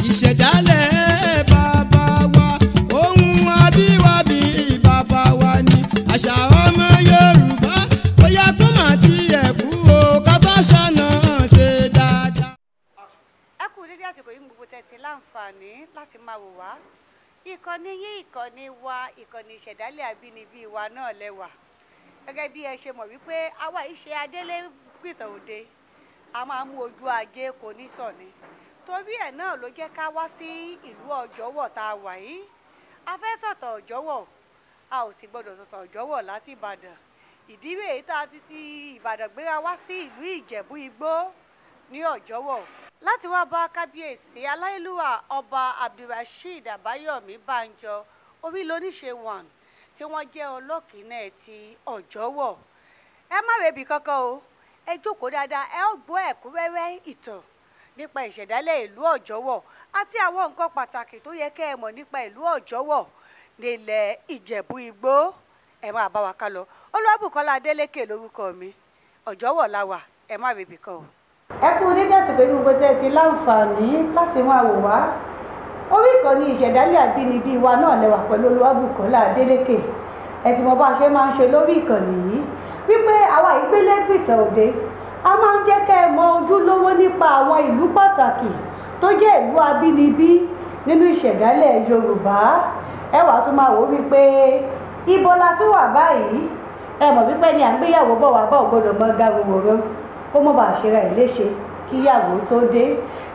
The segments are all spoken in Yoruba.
ìṣẹ̀dálẹ̀ bàbá wa ohun abíwábí bàbá wa ni àṣà ọmọ Yorùbá bóyá tó máa ti ẹ̀kú o ká tó ṣàna ṣe dáadáa. ẹ kú dédé àsìkò yìí gbogbo tẹ̀sí láǹfààní láti máa wò wá ìkànnì yín ìkànnì wa ìkànnì ìṣẹ̀dálẹ̀ àbínibí wa náà lẹ́wà gẹ́gẹ́ bí ẹ ṣe mọ̀ wípé àwa yìí ṣe Adélékè òde a máa mú ojú ajé kò ní sọ̀ni torí ẹ̀ náà ló jẹ́ ká wá sí ìlú Ọjọ́wọ̀ tá a wà yìí a fẹ́ sọ̀tọ̀ Ọjọ́wọ̀ a ò sì gbọ́dọ̀ sọ̀tọ̀ Ọjọ́wọ̀ láti Ìbàdàn ìdí rèé tá a ti Ìbàdàn gbéra wá sí ìlú Ìjẹ̀bú-IGBO ní Ọjọ́wọ̀ láti wá bá Kábíyèsí Aláyélúwà Ọba AbdulRasheed Àbáyọ Bánjọ Orilonise 1 tí wọ́n jẹ́ Olokine ti Ọjọ́wọ̀ ẹ má rebi kankan o ẹ jókòó dáadáa ẹ ó gbọ́ ẹ̀kúnrẹ́rẹ́ ìtàn nípa ìṣẹ̀dálẹ̀ ìlú Ọjọ́wọ̀ àti àwọn nǹkan pàtàkì tó yẹ kẹ́ ẹ mọ̀ nípa ìlú Ọjọ́wọ̀ nílẹ̀ Ìjẹ̀bú-IGBO ẹ máa bá wa ká lọ Bùkọ Adélékè lórúkọ mi Ọjọ́wọ̀ la wà ẹ má rebi kan o. ẹ kú nígbà tí pé gbogbo tẹ́ ti láǹfààní láti máa wò wá orí ìkànnì ìṣẹ̀dálẹ̀ àbínibí wa náà lẹ́wà pẹ̀lú Bùkọ Adélékè ẹ ti mọ bá a ṣe máa ń ṣe lórí ìkànnì yìí wípé àwa ìgbélégbìtàn òde a máa ń jẹ́ kẹ́ ẹ mọ ojúlówó nípa àwọn ìlú pàtàkì tó jẹ́ ìlú abínibí nínú ìṣẹ̀dálẹ̀ Yorùbá ẹ wàá tún máa wò wípé ibo la tún wà báyìí ẹ mọ̀ wípé ni à ń gbéyàwó bọ̀ wá bá ò gbọ́dọ̀ mọ gàrúwòrán kó mọ̀ bá ṣe ra ẹ̀ léṣe kí ìyàwó tó dé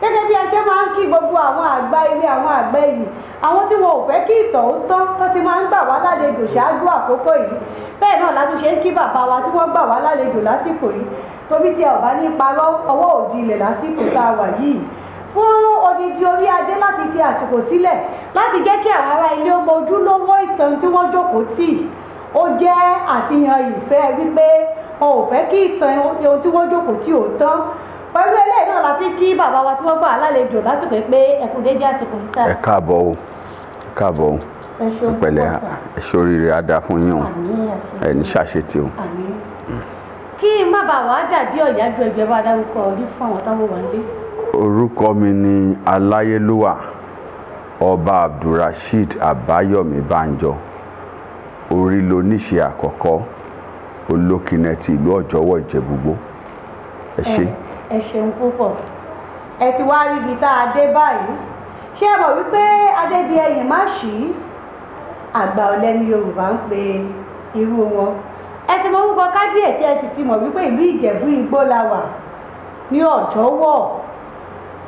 gẹ́gẹ́ bí a ṣe máa ń kí gbogbo àwọn àgbà ilé àwọn àgbà yìí àwọn tí wọn ò fẹ́ kí ìtàn ó tán tó ti máa ń gbà wá lálejò ṣáájú àkókò yìí bẹ́ẹ̀ náà la tún ṣe ń kí bàbá wa tí wọ́n gbà wá lálejò lásìkò yìí torí tí ẹ ò bá ní parọ́ ọwọ́ òdi ilẹ̀ lásìkò tá a wà yìí fún odidi orí adé láti fi àsìkò sílẹ̀ láti jẹ́ kí àwọn ará ilé ó mọ ojúlówó ìtàn tí wọ́n jókòó tì ó jẹ́ àfihàn ìfẹ́ wípé wọn ò fẹ́ kí ìtàn ohun tí wọ́n jókòó tì ó tán pẹ̀lú eléyìí náà la fi kí bàbá wa tí wọ́n gbà lálejò lásìkò pé ẹ kú dédé àsìkò yìí sáà. ẹ káàbọ̀ o káàbọ̀ o ìpẹ̀lẹ́ ẹ̀ṣọ́rìrì adá fún yín o ẹ̀ ní ṣàṣetì o. kí n má bàa wá dàbí ọ̀yájú ẹgbẹ́ bá dárúkọ orí fún àwọn táwọn wà nílé. orúkọ mi ni Aláyélúwà Ọba AbdulRasheed Àbáyọ Bánjọ Orilonise àkọ́kọ́ Olokine ti ìlú Ọjọ́wọ̀ Ìjẹ̀bú-IGBO ẹ ṣé. ẹ ṣeun púpọ̀ ẹ ti wá ríbi tá a dé báyìí ṣé ẹ mọ̀ wípé adébíyẹyìn má ṣí àgbà ọ̀lẹ ní Yorùbá ń pe irú wọn ẹ ti mọ orúkọ Kábíyèsí ẹ sì ti mọ̀ wípé ìlú Ìjẹ̀bú-IGBO la wà ní Ọjọ́wọ̀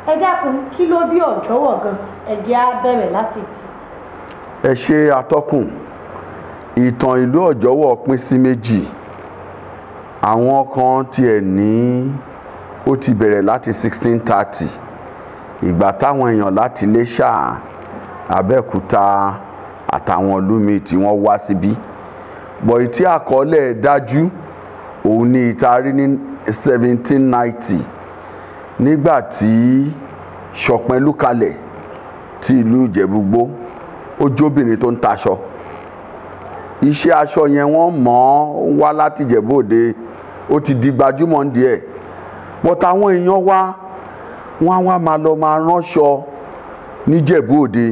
ẹ dákun kí ló bí Ọjọ́wọ̀ gan ẹ jẹ́ á bẹ̀rẹ̀ láti. ẹ ṣe atọ́kùn ìtàn ìlú Ọjọ́wọ̀ pín sí méjì àwọn kan tiẹ̀ ní ó ti bẹ̀rẹ̀ láti 1630 ìgbà táwọn èèyàn láti Iléṣà Abẹ́òkúta àtàwọn ìlú míì tí wọ́n wá síbí bọ̀ ìtí àkọọ́lẹ̀ dájú òun ní ìtarí ní 1790 nígbà tí Ṣọ̀pẹ́lúkalẹ̀ ti ìlú Ìjẹ̀bú-IGBO ó jóbìnrin tó ń taṣọ iṣẹ́ aṣọ yẹn wọ́n mọ̀ ọ́ wá láti Ìjẹ̀bú Òde ó ti di gbajúmọ̀ díẹ̀ bọ́tà àwọn èèyàn wọ́n á máa lọ máa ránṣọ níjẹ̀bú Òde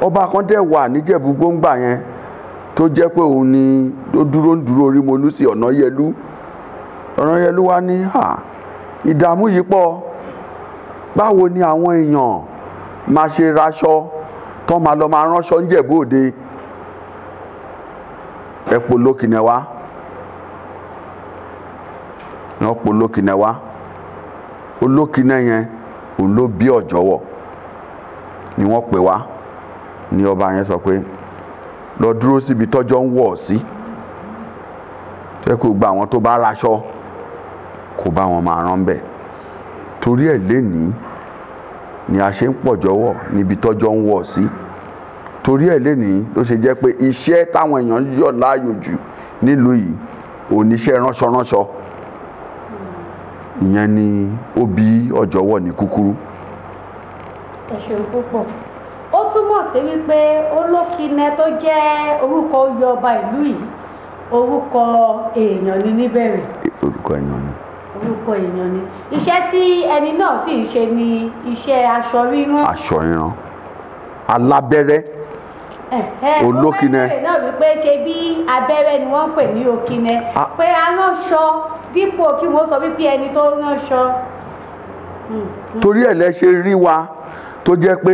ọba kan dẹ̀ wà níjẹ̀bú-IGBO ńgbà yẹn tó jẹ́ pé òun ni ó dúró Orímolú sí Ọ̀nàyẹlú wá ní ìdààmú yìí pọ̀ báwo ni àwọn èèyàn máa ṣe raṣọ tó máa lọ máa ránṣọ níjẹ̀bú Òde ẹ pò Olokine wá wọ́n pò Olokine wá Olokine yẹn òun ló bí Ọjọ́wọ̀ ni wọ́n pè wá ní ọba yẹn sọ pé lọ dúró síbi tọ́jọ́ ń wọ̀ sí tẹ́ kó gba àwọn tó bá raṣọ kó bá wọn máa rán bẹ̀ torí ẹ̀ lénìí ni a ṣe ń pọ̀jọ́wọ̀ níbi tọ́jọ́ ń wọ̀ sí torí ẹ̀ lénìí ló ṣe jẹ́ pé iṣẹ́ táwọn èèyàn yọ̀ láàyò jù nílùú yìí oníṣẹ́ ránṣọ ìyẹn ni ó bí Ọjọ́wọ̀ ní kúkúrú. ẹ ṣeun púpọ̀ ó túmọ̀ sí wípé Olokine tó jẹ́ orúkọ oyè ọba ìlú yìí orúkọ èèyàn ni níbẹ̀rẹ̀. orúkọ èèyàn ni. orúkọ èèyàn ni iṣẹ́ tí ẹni náà sì ń ṣe ni iṣẹ́ aṣọ rírán. aṣọ rírán alábẹ́rẹ́ Olókine. ó fẹ́ náà wípé ṣe bí abẹ́rẹ́ ni wọ́n ń pè ní Òkine pé aránṣọ dípò kí wọ́n sọ wípé ẹni tó ránṣọ. torí ẹ̀ lẹ ṣe rí wa tó jẹ́ pé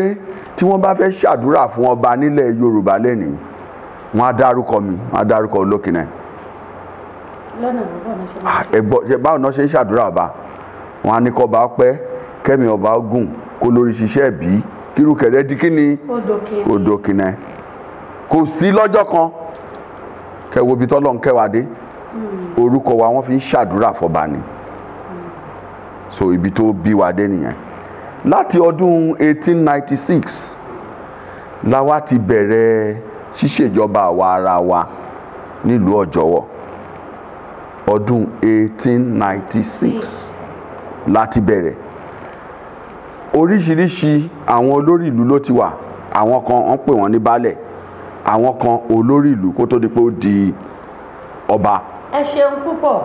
tí wọ́n bá fẹ́ ṣàdúrà fún ọba nílẹ̀ Yorùbá lẹ́nìí wọ́n á dárúkọ mi wọ́n á dárúkọ Olókine. lọ́nà ẹ̀gbọ́n báwo náà ṣe ń ṣàdúrà ọba wọn á ní kọ́ ọba pẹ́ kẹ́mi ọba gùn kó lórí ṣiṣẹ́ bí kírú kẹ̀rẹ́ di kí ni Odòkine kò sí lọ́jọ́ kan kẹwo ibi tọ́lọ́ ń kẹwàá dé orúkọ wa wọ́n fi ń ṣàdúrà fọba ni so ibi tó bí wa dé nìyẹn láti ọdún 1896 la wá ti bẹ̀rẹ̀ ṣíṣèjọba àwa ara wa nílùú Ọ̀jọ̀wọ̀ ọdún 1896 láti bẹ̀rẹ̀ oríṣiríṣi àwọn olórí ìlú ló ti wà àwọn kan wọ́n pè wọ́n ní baálẹ̀ àwọn kan olórí ìlú kó tó di pé ó di ọba. ẹ ṣeun púpọ̀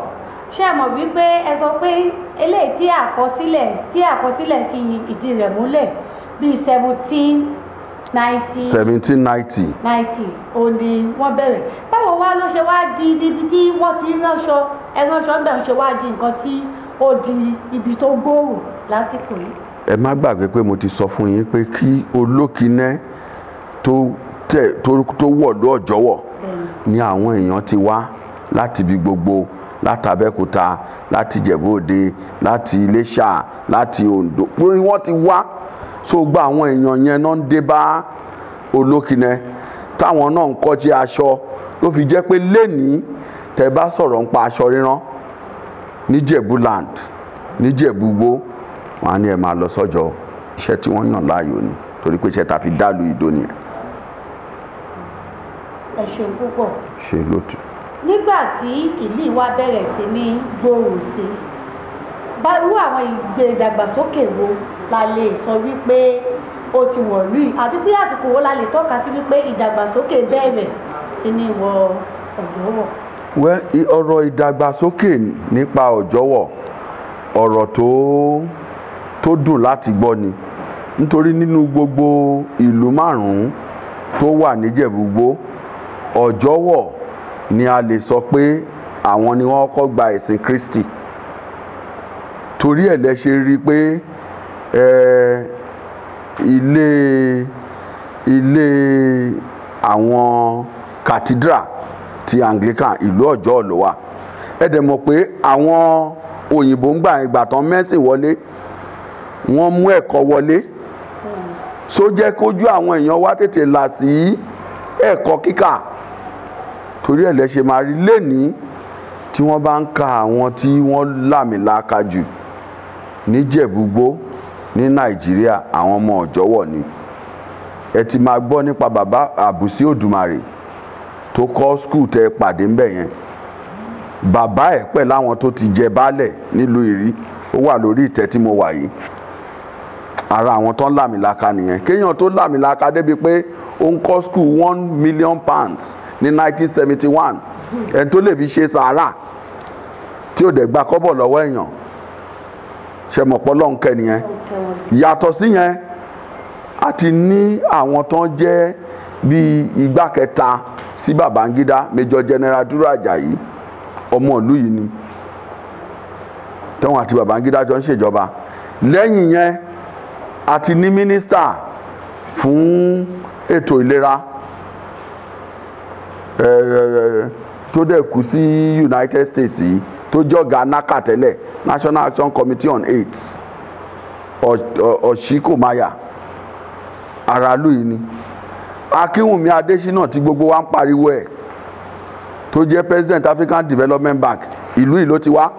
ṣé ẹ mọ̀ wípé ẹ sọ pé eléyìí tí àkọsílẹ̀ fi ìdí rẹ̀ múlẹ̀ bíi 1790 ó ní wọ́n bẹ̀rẹ̀ báwo wá ló ṣe wá di ibi tí wọ́n ti ránṣọ ẹránṣọ ń bẹ̀rù ṣe wá di nǹkan tí ó di ibi tó gbòòrò lásìkò yìí. ẹ má gbàgbé pé mo ti sọ fún yín pé kí Olókine tó wọ̀lú Ọ̀jọ̀wọ̀ ni àwọn èèyàn ti wá láti ibi gbogbo láti Abẹ́òkúta láti Ìjẹ̀bú-Òde láti Iléṣà láti Oǹdó wọ́n ti wá so gba àwọn èèyàn yẹn náà ń dé bá Olókine táwọn náà ń kọ́ṣẹ́ aṣọ ló fi jẹ́ pé lénìí tẹ́ bá sọ̀rọ̀ ń pa aṣọ rírán níjẹ̀bú-land níjẹ̀bú-igbó wọn á ní ẹ máa lọ sọ́jọ́ iṣẹ́ tí wọ́n yàn láàyò ni torí pé iṣẹ́ ta fi dálù ìdó nìyẹn. ẹ ṣeun púpọ̀. ṣe lótú. nígbà tí ìlú wa bẹ̀rẹ̀ sí ní gbòòrò sí báwo àwọn ìgbédàgbàsókè wo la lè sọ wípé ó ti wọ̀lú yìí àti pé àsìkò wo la lè tọ́ka sí wípé ìdàgbàsókè bẹ̀rẹ̀ sí ní wọ Ọ̀jọ̀wọ̀. ọ̀rọ̀ ìdàgbàsókè nípa Ọ̀jọ̀wọ̀ ọ̀rọ̀ tó dùn láti gbọ́ ni nítorí nínú gbogbo ìlú márùn-ún tó wà níjẹ̀bú-igbó Ọ̀jọ̀wọ̀ ni a lè sọ pé àwọn ni wọ́n kọ́ gba ẹ̀sìn Kristi torí ẹ̀ lẹ ṣe rí i pé ilé àwọn cathedral ti Anglican ìlú Ọ̀jọ̀wọ̀ ló wà ẹ dẹ̀ mọ̀ pé àwọn òyìnbó ń gbà tán mẹ́sìn wọlé wọ́n mú ẹ̀kọ́ wọlé so jẹ́ kójú àwọn èèyàn wá tètè là sí ẹ̀kọ́ kíkà torí ẹ̀ lẹ ṣe máa rí lénìí tí wọ́n bá ń ka àwọn tí wọ́n làmìlaka jù níjẹ̀bú-igbó ní Nàìjíríà àwọn ọmọ Ọ̀jọ̀wọ̀ ni ẹ ti máa gbọ́ nípa bàbá Àbùsí Òdùmarè tó kọ́ skul tẹ pàdé ńbẹ̀ yẹn bàbá ẹ̀ pẹ̀lú àwọn tó ti jẹ baálẹ̀ nílùú Ìrí ó wà lórí ìtẹ́ tí mo wà yìí ara àwọn tó ń làmìlaka nìyẹn kéèyàn tó làmìlaka débi pé ó ń kọ́ skul £1 million ní 1971 ẹni tó lè fi ṣe sàárà tí ò dẹ̀ gba kọ́bọ̀ lọ́wọ́ èèyàn ṣe mọ̀pọ̀ lọ́hùn kẹ́ nìyẹn yàtọ̀ sí yẹn a ti ní àwọn tó ń jẹ́ bíi igbá kẹta sí Babangida Major General Dúró Àjàyí ọmọ ìlú yìí ni tẹ́wọ̀n àti Babangida jọ ń ṣèjọba lẹ́yìn yẹn a ti ní mínísítà fún ètò ìlera tó dẹ̀ kú sí United States yìí tó jọ̀gá NACA tẹ́lẹ̀ National Action Committee on AIDS Ọ̀ṣíkòmáyà aráàlú yìí ni Akínwùmí Adésínà tí gbogbo wa ń pariwo ẹ̀ tó jẹ́ President African Development Bank ìlú yìí ló ti wá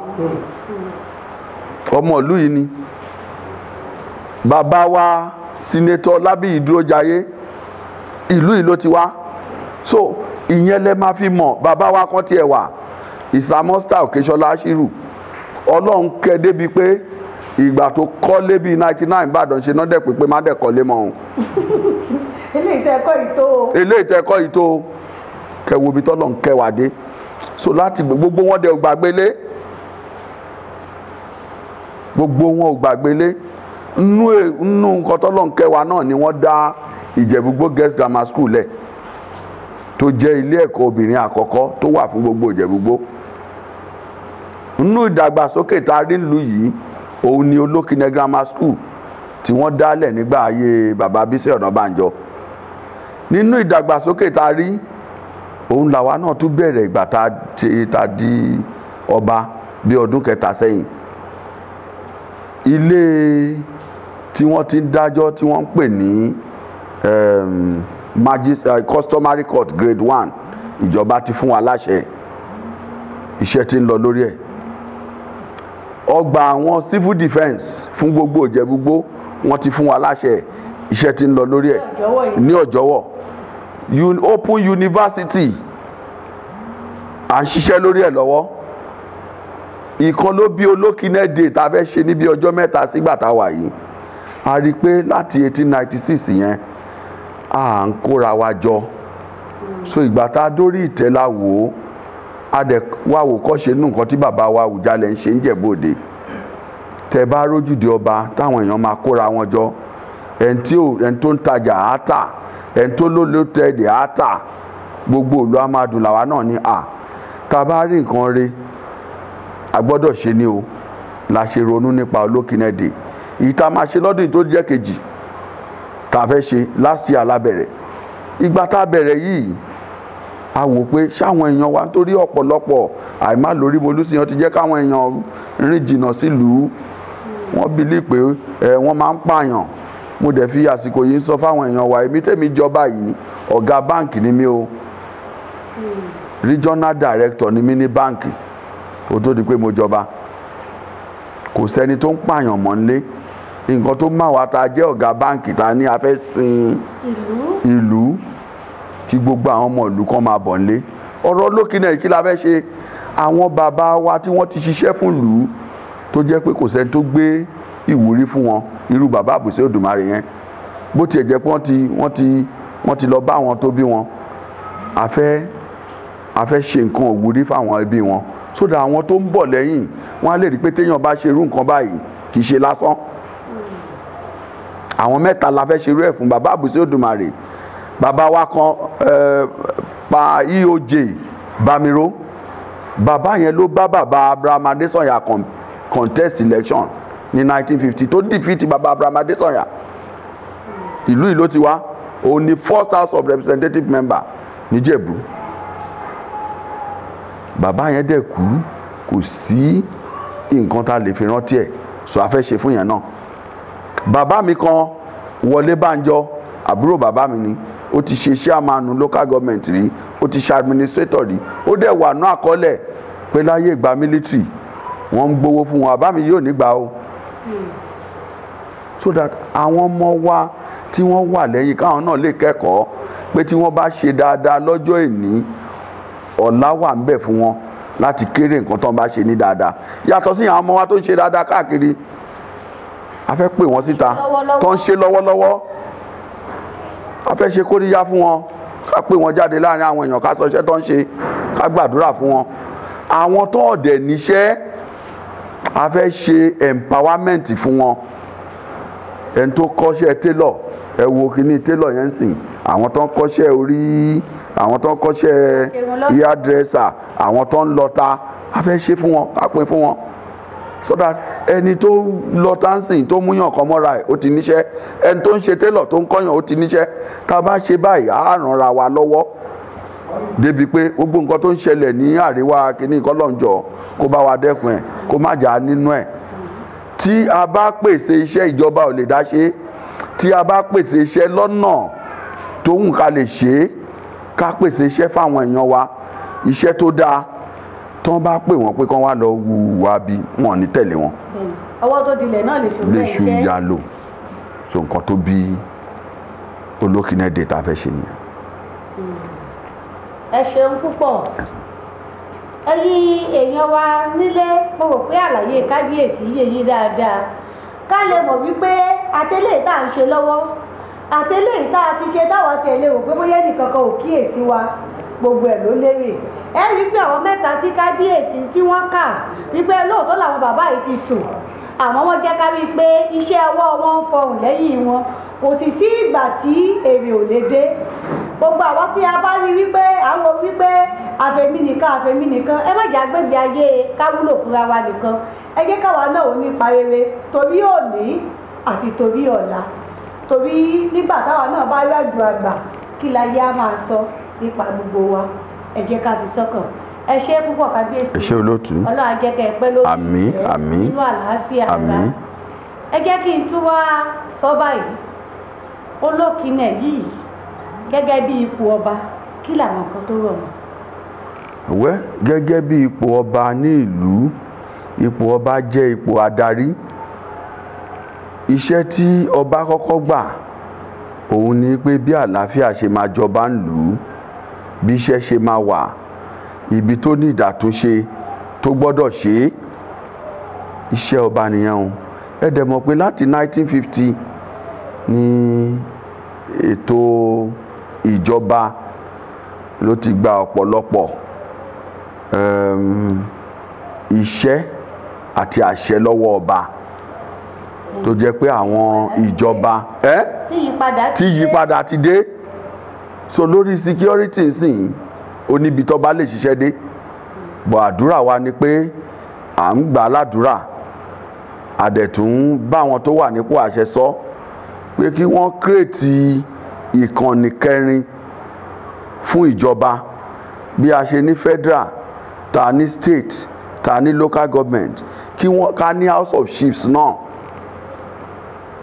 ọmọ ìlú yìí ni bàbá wa Senator Lábíyì Dúrójayé ìlú yìí ló ti wá so ìyẹn lẹ máa fi mọ̀ bàbá wa kan tiẹ̀ wà Ìsàmọ́sítà Òkèṣọlá Ṣírù Ọlọ́run kẹ́ débi pé ìgbà tó kọ́lé bíi 99 Ìbàdàn ṣe náà dẹ̀ pé má dẹ̀ kọ́lé mọ́ òun. eléyìí tẹ́ kọ́ yìí tó kẹwo ibi tọ́lọ̀ ń kẹwàá dé so láti gbogbo wọn dẹ̀ gbàgbélé gbogbo wọn ò gbàgbélé. Nínú nǹkan tọ́lọ́run kẹ́ wa náà ni wọ́n dá IJEBU-IGBO Girls Grammar School lẹ̀, tó jẹ́ ilé ẹ̀kọ́ obìnrin àkọ́kọ́ tó wà fún gbogbo IJEBU-IGBO. Nínú ìdàgbàsókè tá a rí nílùú yìí, òun ni Olokine Grammar School tí wọ́n dálẹ̀ nígbà ayé bàbá Bísí ọ̀nà Bánjọ. Nínú ìdàgbàsókè tá a rí, òun làwa náà tún bẹ̀rẹ̀ ìgbà tá a di ọba bí ọdún 3 sẹ́yìn. Ilé tí wọ́n ti ń dájọ́ tí wọ́n ń pè ní customary court grade 1, ìjọba ti fún wa láṣẹ, iṣẹ́ tí ń lọ lórí ẹ̀. Ọgbà àwọn civil defence fún gbogbo IJEBU-IGBO wọ́n ti fún wa láṣẹ, iṣẹ́ tí ń lọ lórí ẹ̀ ní Ọjọwọ. Open University à ń ṣiṣẹ́ lórí ẹ̀ lọ́wọ́. Ìkan ló bí Olokine Day tá a fẹ́ ṣe níbi ọjọ́ 3 sígbà tá a wà yìí. A rí i pé láti 1896 yẹn à ń kóra wa jọ, so ìgbà tá a dórí ìtẹ́ la wò ó, a dẹ̀ wá wò kọ́ ṣe nù nǹkan tí bàbá wa Àwùjalẹ̀ ń ṣe ń Ìjẹ̀bú Òde. Tẹ́ bá rójúde ọba táwọn èèyàn máa kóra wọn jọ, ẹni tó ń tajà á tà, ẹni tó lólótẹ́ẹ̀dì á tà, gbogbo òlu á máa dùn. làwa náà ní tá a bá rí nǹkan re a gbọ́dọ̀ ṣe ni o, la ṣe ronú nípa Olokine Day. Èyí tá a máa ṣe lọ́dún tó jẹ́ kejì tá a fẹ́ ṣe last year lábẹ̀rẹ̀. Ìgbà tá a bẹ̀rẹ̀ yìí a wò pé ṣáwọn èèyàn wa nítorí ọ̀pọ̀lọpọ̀ àìmá lórí bolúsìyàn ti jẹ́ káwọn èèyàn rìn jìnnà sílùú, wọ́n bìlí pé wọ́n máa ń pààyàn. Mo dẹ̀ fi àsìkò yìí sọ fáwọn èèyàn wa, èmi tèmi jọba yìí ọ̀gá báǹkì ni mí o, regional director ni mí ní báǹkì kó tó di pé mo jọba. Kò sẹ́ni tó ń pààyàn mọ́ nílé. Nǹkan tó máa wá ta jẹ́ ọ̀gá báǹkì ta ní a fẹ́ sin ìlú kí gbogbo àwọn ọmọ ìlú kan máa bọ̀ nílé. Ọ̀rọ̀ Olokine kí la fẹ́ ṣe? Àwọn bàbá wa tí wọ́n ti ṣiṣẹ́ fún ìlú tó jẹ́ pé kò sẹ́ni tó gbé ìwúrí fún wọn, irú bàbá Àbùsí Òdùmarè yẹn, bó tiẹ̀ jẹ́ pé wọ́n ti lọ bá àwọn tó bí wọn. A fẹ́ ṣe nǹkan òwúrí fáwọn ẹbí wọn, so that àwọn tó ń bọ̀ lẹ́yìn wọ́n á lè rí pé téèyàn bá ṣe irú nǹkan báyìí kì í ṣe lásán. Àwọn 3 la fẹ́ ṣe irú ẹ̀ fún bàbá Àbùsí Òdùmarè. Bàbá wa kan pa EOJ Bamiro, bàbá yẹn ló bá bàbá Abraham Adésànyà contest election ní 1950 tó defeat bàbá Abraham Adésànyà. Ìlú yìí ló ti wá, òun ni first House of Representative member níjẹ̀bú. Bàbá yẹn dẹ̀ kú, kò sí nǹkan tá a lè fi rántí ẹ̀, so a fẹ́ ṣe fún yẹn náà. Bàbá mi kan Wọlé Bánjọ, àbúrò bàbá mi ni, ó ti ṣe chairman local government rí, ó ti ṣe administrator rí, ó dẹ̀ wà ní àkọọ́lẹ̀ pé láyé ìgbà military wọ́n ń gbowó fún wọn, bàbá mi yóò nígbà o. So that àwọn ọmọ wa tí wọ́n wà lẹ́yìn káwọn náà lè kẹ́kọ̀ọ́ pé tí wọ́n bá ṣe dáadáa lọ́jọ́ ìní, ọ̀la wà ń bẹ fún wọn láti kéré nǹkan tó ń bá ṣe ní dáadáa. Yàtọ̀ sí àwọn ọmọ wa tó ń ṣe dáadáa káàkiri, a fẹ́ pè wọ́n síta tó ń ṣe lọ́wọ́lọ́wọ́, a fẹ́ ṣe kóríyá fún wọn, ká pè wọ́n jáde láàrin àwọn èèyàn, ká sọ iṣẹ́ tó ń ṣe, ká gbàdúrà fún wọn. Àwọn tó ọ̀dẹ̀ níṣẹ́, a fẹ́ ṣe empowerment fún wọn. Ẹni tó kọ́ṣẹ́ tailor, ẹ wo kíní tailor yẹn sìn, àwọn tó ń kọ́ṣẹ́ orí, àwọn tó ń kọ́ṣẹ́ hairdresser, àwọn tó ń lọta, a fẹ́ ṣe fún wọn, ká pín fún wọn. So that ẹni tó lọta ń sìn tó múyàn kan mọ́ra ẹ̀ ó ti níṣẹ́, ẹni tó ń ṣe tailor tó ń kọ́yàn ó ti níṣẹ́. Tá a bá ṣe báyìí á rànra wa lọ́wọ́ débi pé gbogbo nǹkan tó ń ṣẹlẹ̀ ní àríwá kíní kọ́lọ́njọ́ kó bá wa dẹ́kun ẹ̀, kó má jà nínú ẹ̀. Tí a bá pèsè iṣẹ́, ìjọba ò lè dá ṣe. Tí a bá pèsè iṣẹ́ lọ́nà tó wù ká lè ṣe, ká pèsè iṣẹ́ fáwọn èèyàn wa, iṣẹ́ tó dáa, tí wọ́n bá pè wọ́n pé kán wá lọ wùwà bí, wọn ò ní tẹ̀lé wọn. Ọwọ́ tó dilẹ̀ náà lè ṣù ìyá lò. So nǹkan tó bí Olokine Day tá a fẹ́ ṣe nìyẹn. Ẹ ṣeun púpọ̀. Ẹ̀yin èèyàn wa nílé, mo rò pé àlàyé kábíyèsí yé yín dáadáa. Ká lè mọ̀ wípé àtẹlẹ́ tá à ń ṣe lọ́wọ́, àtẹlẹ́ tá a ti ṣe táwọn ti lè rò pé bóyá ẹnìkan kan ò kíyèsí wa, gbogbo ẹ̀ ló lérè. Ẹ rí pé àwọn 3 tí kábíyèsí tí wọ́n kà wípé lóòótọ́ làwọn bàbá yìí ti sùn, àmọ́ wọ́n jẹ́ ká rí i pé iṣẹ́ ọwọ́ wọn ń fọhùn lẹ́yìn wọn kò sì sí ìgbà tí èrè ò lè dé. Gbogbo àwọn tí a bá rí wípé àwọn wípé àfẹ̀mí nìkan ẹ má jẹ́ agbègbè ayé káwúlò fúnra wa nìkan, ẹ jẹ́ káwa náà ò ní ipa rere torí òní àti torí ọ̀la, torí nígbà táwa náà bá rí àjò àgbà kí láyé á máa sọ nípa gbogbo wa, ẹ jẹ́ ká fi sọ́kàn. Ẹ ṣé púpọ̀ kábíyèsí. Ẹ ṣé olóòtú. Ọlọ́run á jẹ́ kẹ́ ẹ pẹ́ lórí àmín àmín nínú àlàáfíà ara. àmín. Ẹ jẹ́ kí n tún wá sọ báyìí, Olókine yìí gẹ́gẹ́ bí ipò ọba kí làwọn nǹkan tó rọ̀ mọ́? Gẹ́gẹ́ bí ipò ọba ní ìlú, ipò ọba jẹ́ ipò adarí. Iṣẹ́ tí ọba kọ́kọ́ gbà òun ni pé bí àlàáfíà ṣe máa jọba ń lù ú, bí iṣẹ́ ṣe máa wà, ibi tó ní ìdàtúnṣe tó gbọ́dọ̀ ṣe é, iṣẹ́ ọba nìyẹn o. Ẹ dẹ̀ mọ̀ pé láti 1950 ni ètò ìjọba ló ti gba ọ̀pọ̀lọpọ̀ iṣẹ́ àti àṣẹ lọ́wọ́ ọba tó jẹ́ pé àwọn ìjọba tí yípadà ti dé. So lórí security nsìn oníbi tó bá lè ṣiṣẹ́ dé, bọ̀ àdúrà wa ni pé à ń gbà ládùúrà, àdẹ̀tún bá wọn tó wà nípò àṣẹ sọ pé kí wọ́n kírètì ìkànnì kẹrin fún ìjọba bí a ṣe ní federal, ta ní state, ta ní local government, kí wọ́n ká ní house of chiefs náà,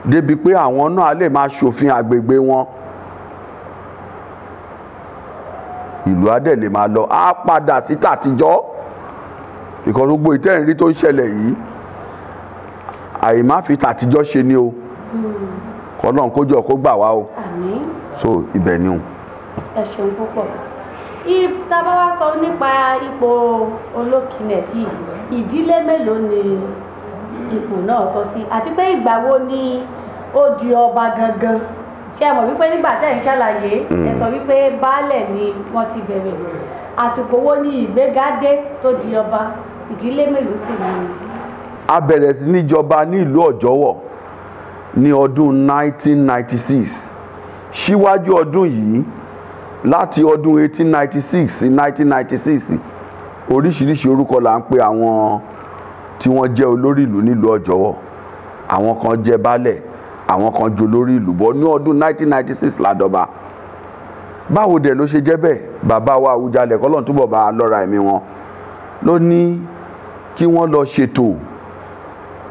débi pé àwọn náà lè máa ṣòfin àgbègbè wọn. Ìlú adẹ̀ lè máa lọ á padà sí tàtijọ́. Ìkọ̀ gbogbo ìtẹ́rìnrí tó ń ṣẹlẹ̀ yìí àyè má fi tàtijọ́ ṣe ni o. Kọ́lọ́n kó jọ kó gbà wá o. Àmín. So ibẹ̀ ni o. Ẹ ṣeun púpọ̀. Tá bá wá sọ nípa ipò Olókine yìí, ìdílé mélòó ni ipò náà tọ́ sí, àti pé ìgbà wo ni ó di ọba gangan? Ṣé ẹ mọ̀ wípé nígbà tẹ́ ń ṣàlàyé ẹ sọ wípé baálẹ̀ ni wọ́n ti bẹ̀rẹ̀, àsìkò wo ni ìgbéga dé tó di ọba, ìdílé mélòó sì ni? A bẹ̀rẹ̀ sí ní jọba ní ìlú Ọjọ́wọ̀ ní ọdún 1996. Síwájú ọdún yìí, láti ọdún 1896 sí 1996, oríṣiríṣi orúkọ là ń pe àwọn tí wọ́n jẹ́ olórí ìlú nílùú Ọjọ́wọ̀. Àwọn kan jẹ́ baálẹ̀, àwọn kan jẹ́ olórí ìlú, bọ́ ní ọdún 1996 ládọba. Báwo dẹ̀ ló ṣe jẹ́ bẹ́ẹ̀? Bàbá wa Àwùjalẹ̀ kọ́lọ́n túbọ̀ bá lọ́ra ẹ̀mí wọn ló ní kí wọ́n lọ ṣètò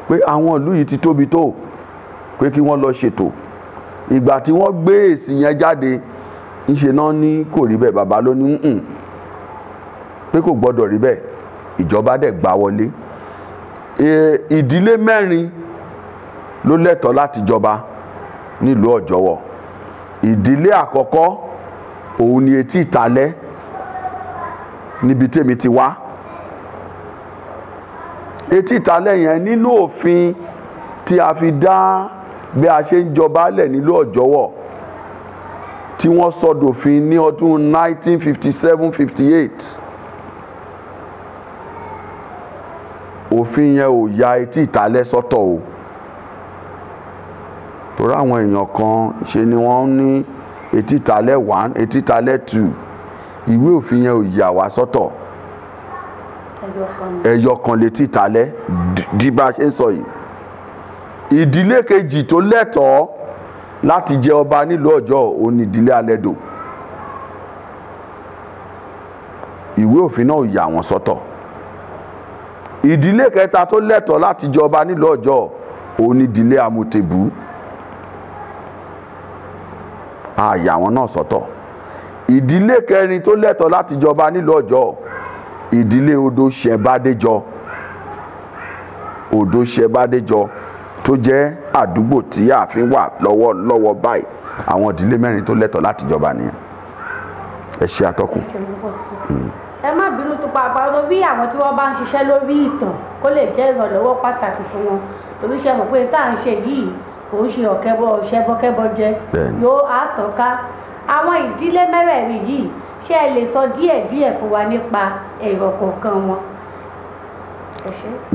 pé àwọn ìlú yìí ti tóbi tó, pé kí wọ́n lọ ṣètò. Ìgbà tí wọ́n gbé èsì yẹn jáde, ńṣe náà ní kò rí bẹ́ẹ̀. Bàbá ló ní pé kò gbọ́dọ̀ rí bẹ́ẹ̀. Ìjọba dẹ̀ gbà wọlé. Ìdílé mẹ́rin ló lẹ́tọ̀ọ́ láti jọba nílùú Ọjọ́wọ̀. Ìdílé àkọ́kọ́ òun ni Etí Ìtàlẹ́, níbi tèmi ti wá. Etí Ìtàlẹ́ yẹn nínú òfin tí a fi dá bí a ṣe ń jọba lẹ̀ nílùú Ọjọ́wọ̀, tí wọ́n sọ dòfin ní ọdún 1957-58. Òfin yẹn ò ya Etí Ìtàlẹ́ sọ́tọ̀ o. Torí àwọn èèyàn kan ṣe ni wọ́n ní Etí Ìtàlẹ́ 1, Etí Ìtàlẹ́ 2. Ìwé òfin yẹn ò yà wá sọ́tọ̀. Ẹyọ kan l'Etí Ìtàlẹ́ di bá ṣe ń sọ yìí. Ìdílé kejì tó lẹ́tọ̀ọ́ láti jẹ ọba nílùú Ọjọ́ òun ni ìdílé Alẹ́dò. Ìwé òfin náà ò yà wọ́n sọ́tọ̀. Ìdílé kẹta tó lẹ́tọ̀ọ́ láti jẹ ọba nílùú Ọjọ́ òun ni ìdílé Amútẹ̀bú. A yà wọ́n náà sọ́tọ̀. Ìdílé kẹrin tó lẹ́tọ̀ọ́ láti jẹ ọba nílùú Ọjọ́, ìdílé Odò Ṣẹ̀bádéjọ. Odò Ṣẹ̀bádéjọ tó jẹ́ àdúgbò tí ààfin wà lọ́wọ́ báyìí. Àwọn ìdílé mẹ́rin tó lẹ́tọ̀ọ́ láti jọba nìyẹn. Ẹ ṣé atọ́kùn. Ẹ má bínú tó pàápàá bí àwọn tí wọ́n bá ń ṣiṣẹ́ lórí ìtàn kó lè jẹ́ ìrànlọ́wọ́ pàtàkì fún wọn. Torí ṣe mọ̀ pé tá à ń ṣe yìí kò ń ṣe ọ̀kẹ́bọ̀kẹ́bọ̀ jẹ, yóò àtọ́ká. Àwọn ìdílé mẹ́rẹ̀ẹ̀rin yìí ṣé ẹ lè sọ díẹ̀díẹ̀ fún wa nípa ẹ̀rọ kọ̀ọ̀kan wọn?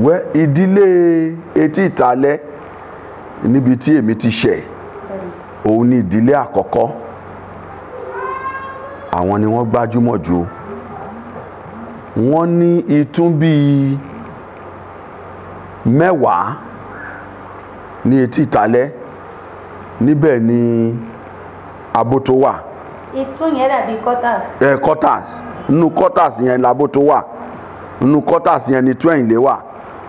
wẹ́ ìdílé etí ìtàlẹ́ níbi tí èmi ti ṣẹ̀ òun ni ìdílé àkọ́kọ́ àwọn ni wọ́n gbajúmọ̀ jù wọ́n ní ìtún bíi 10 ní etí ìtàlẹ́ níbẹ̀ ni abo tó wà. Ìtún yẹn dàbí quarters. Quarters nínú quarters yẹn labo tó wà nínú quarters yẹn ni Túẹ̀yìnlé wà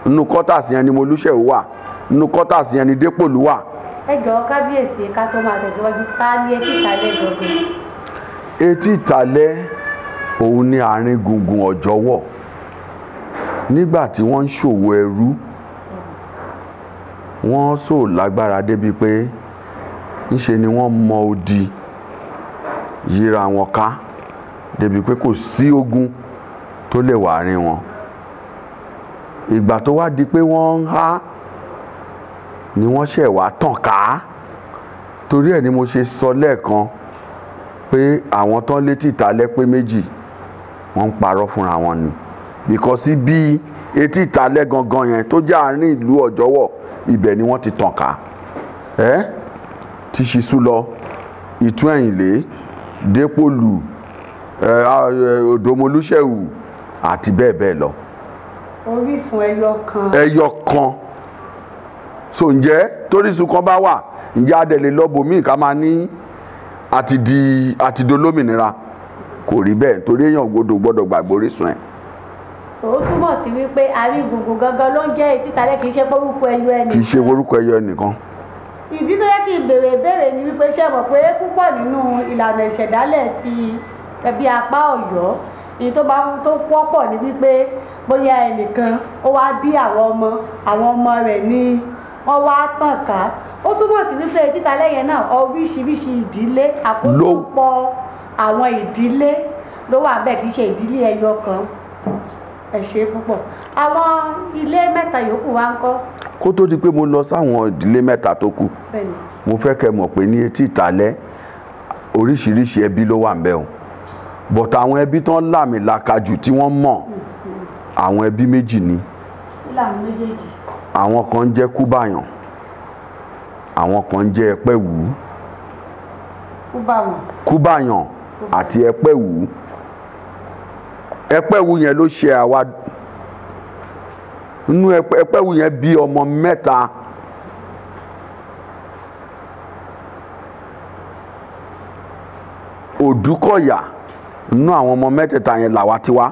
nínú quarters yẹn ni Molúṣẹ̀wò wà nínú quarters yẹn ni Dépòlú wà. Ẹ jọ̀ọ́ kábíyèsí ká tó máa tẹ̀síwájú ká ní etí ìtàlẹ́ gbọ̀ngàn. Etí ìtàlẹ́ òun ni àárín gbùngbùn Ọ̀jọ́wọ̀ nígbà tí wọ́n ń ṣòwò ẹrú wọ́n sò lágbára débi pé ńṣe ni wọ́n mọ odi yíra wọn ká débi pé kò sí ogun tó lè wà àárín wọn. Ìgbà tó wá di pé wọ́n ń há ni wọ́n ṣẹ̀ wá tàn ká torí ẹ̀ ni mo ṣe sọ lẹ́ẹ̀kan pé àwọn tán létí ìtàlẹ́ pé méjì wọ́n ń parọ́ fúnra wọn ni because bí etí ìtàlẹ́ gangan yẹn tó jẹ́ àárín ìlú Ọ̀jọ́wọ̀ ibẹ̀ ni wọ́n ti tàn ká ti ṣiṣú lọ Ìtúẹ̀yìnlé Dépòlú odò Molúṣẹ̀wò àti bẹ́ẹ̀ bẹ́ẹ̀ lọ. Orísun ẹyọ kan so ǹjẹ́ torísun kan bá wà ǹjẹ́ adẹ̀lẹ̀ lọ́bòmíì ká máa ní àti dolómìnira kò rí bẹ́ẹ̀ torí èèyàn gbọ́dọ̀ gbàgbé orísun ẹ̀. Ó túmọ̀ sí wípé àárín gbùngbùn gangan ló ń jẹ́ etí ìtàlẹ́ kì í ṣe orúkọ ẹyọ ẹnìkan. kì í ṣe orúkọ ẹyọ ẹnìkan. Ìdí tó yẹ kí ìbéèrè ìbéèrè ni wípé ṣé mọ̀ pé púpọ̀ nínú ìlànà ìṣẹ̀dálẹ̀ ti ẹbí apá Ọ̀yọ́ èyí tó wọ́pọ̀ ní wípé bóyá ẹnìkan ó wá bí àwọn ọmọ rẹ̀ ni wọ́n wá tàn ká. Ó túmọ̀ sí wípé etí ìtàlẹ́ yẹn náà oríṣiríṣi ìdílé àkójọpọ̀ àwọn ìdílé ló wà bẹ́ẹ̀ kì í ṣe ìdílé ẹyọ kan. Ẹ ṣé púpọ̀. Àwọn ilé mẹ́ta yòókù wá ń kọ́. Kó tó di pé mo lọ sáwọn ìdílé mẹ́ta tó kù mo fẹ́ kẹ́ mọ̀ pé ní etí ìtàlẹ́ oríṣiríṣi ẹbí ló wà ńbẹ̀ o but àwọn ẹbí tán làmìlaka jù tí wọ́n mọ̀ àwọn ẹbí méjì ni. Àwọn kan ń jẹ́ Kúbàyàn àwọn kan ń jẹ́ Ẹpẹ́wù. Kúbàyàn àti Ẹpẹ́wù. Ẹpẹ́wù yẹn ló ṣe àwa nínú Ẹpẹ́wù yẹn bí ọmọ 3 Òdúkọ̀yà nínú àwọn ọmọ 3 yẹn làwa ti wá